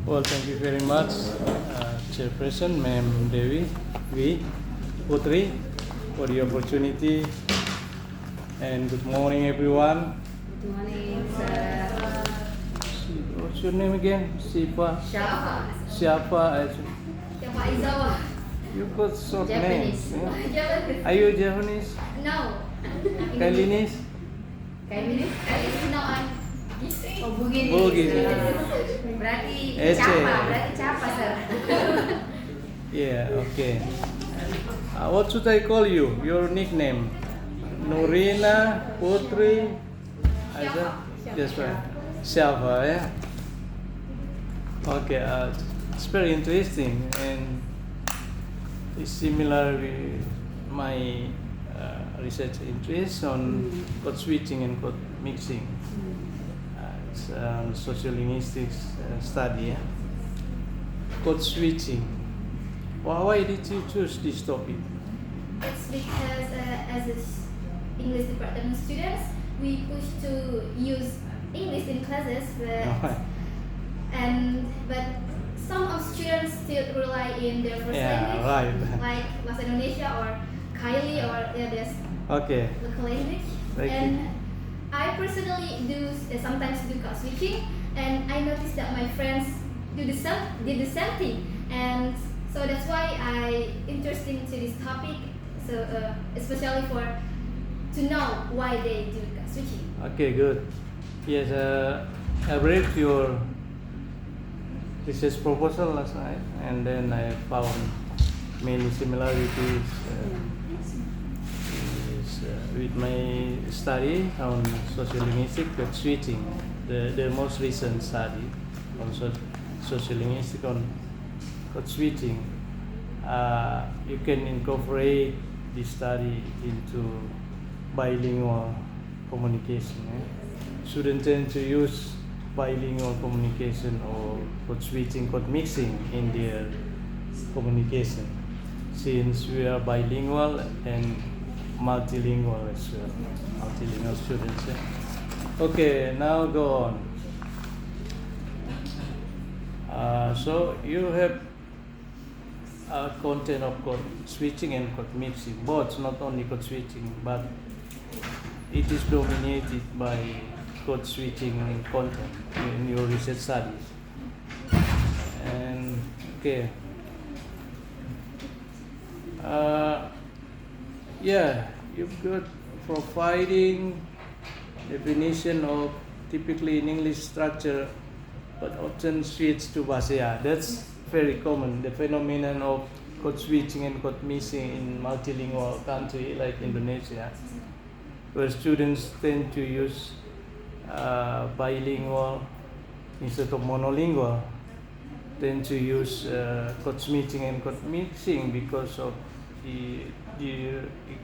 Well, thank you very much, Chairperson, Ma'am Devi, V. Putri, for the opportunity. And good morning, everyone. Good morning, sir. What's your name again? Siapa? Shafa. Siapa? Shafa Izawa. You got short Japanese. names. Yeah? Japanese. Are you Japanese? No. Kailinese? Kailinese no I'm Bugis. Bugis. Berarti Ece. Capa, sir. Yeah, okay. What should I call you? Your nickname? Nurina, Putri, Aiza? Just right. Shafa, yeah? Okay, it's very interesting and it's similar with my research interest on code switching and code mixing. It's sociolinguistics study. Yeah? Code switching. Why did you choose this topic? It's because as English department students, we push to use English in classes, but some of students still rely in their first language, right. like Bahasa Indonesia or Kaili or there's Okay. local language. Thank you. And I personally sometimes do code switching, and I noticed that my friends did the same thing, and so that's why I interested into this topic. So especially to know why they do code switching. Okay, good. Yes, I read your research proposal last night, and then I found many similarities with my study on sociolinguistic code switching, the most recent study on sociolinguistic on code switching. You can incorporate this study into bilingual communication. Students tend to use bilingual communication or code switching, code mixing in their communication, since we are bilingual and multilingual as well, multilingual students. Okay, now go on. So you have content of code switching and code mixing, both, not only code switching, but it is dominated by code switching content in your research studies. And okay, you've got providing definition of typically in English structure, but often switch to bahasa. That's very common. The phenomenon of code switching and code mixing in multilingual country like Indonesia, where students tend to use bilingual instead of monolingual, tend to use code switching and code mixing because of the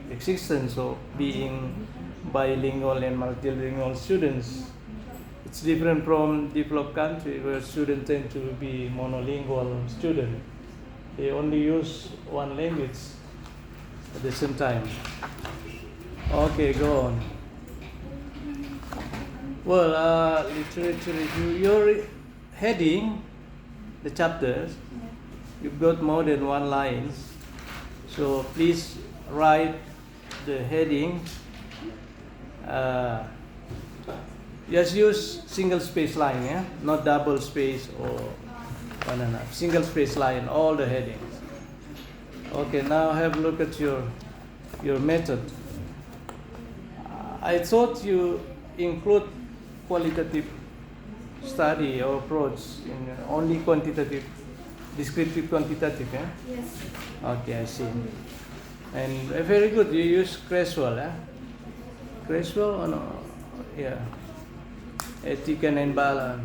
existence of being bilingual and multilingual students. It's different from developed country where students tend to be monolingual students. They only use one language at the same time. Okay, go on. Well, literature review. Your heading, the chapters, you've got more than one line. So please write the heading. Just use single space line, yeah, not double space or one and a half. Single space line, all the headings. Okay, now have a look at your method. I thought you include qualitative study or approach in only quantitative, descriptive quantitative, yeah? Yes. Okay, I see. And very good, you use Creswell, eh? Creswell or no? Yeah. Ethic and balance.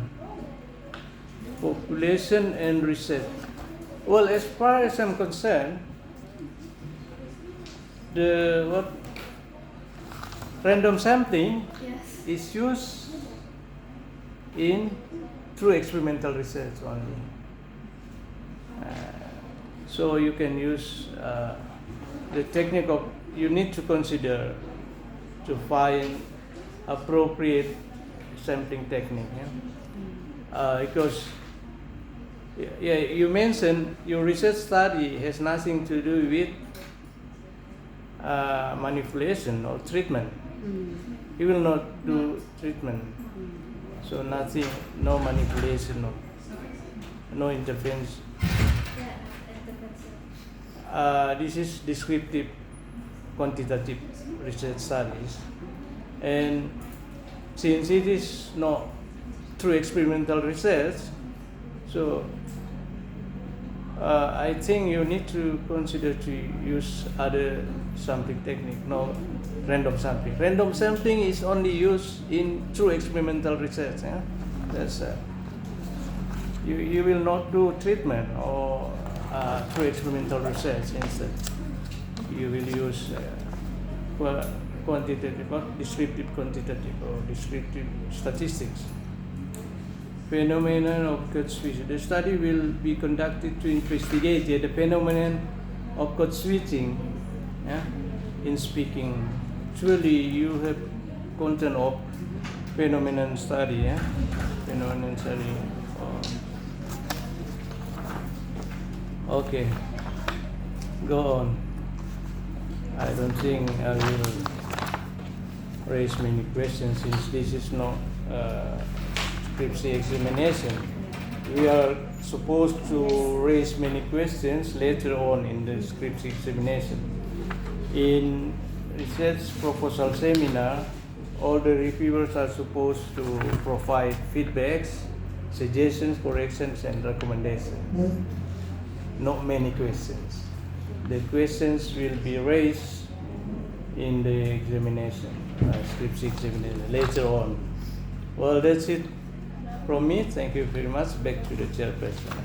Population and research. Well, as far as I'm concerned, random sampling Yes. is used in true experimental research only. So you can use the technique of, you need to consider to find appropriate sampling technique, yeah? Because Yeah, you mentioned your research study has nothing to do with manipulation or treatment. You will not do treatment, so nothing, no manipulation, no intervention. This is descriptive quantitative research studies, and since it is not true experimental research, so I think you need to consider to use other sampling technique, no random sampling. Random sampling is only used in true experimental research. Yeah? That's you will not do treatment or true experimental research. Instead, you will use quantitative, or descriptive quantitative, or descriptive statistics. Phenomenon of code switching. The study will be conducted to investigate the phenomenon of code switching, yeah, in speaking. Actually, you have content of phenomenon study, yeah? Phenomenon study. Okay, go on. I don't think I will raise many questions since this is not scripture examination. We are supposed to raise many questions later on in the scripture examination. In research proposal seminar, all the reviewers are supposed to provide feedbacks, suggestions, corrections, and recommendations. Not many questions. The questions will be raised in the examination, scripture examination, later on. Well, that's it from me. Thank you very much. Back to the chairperson.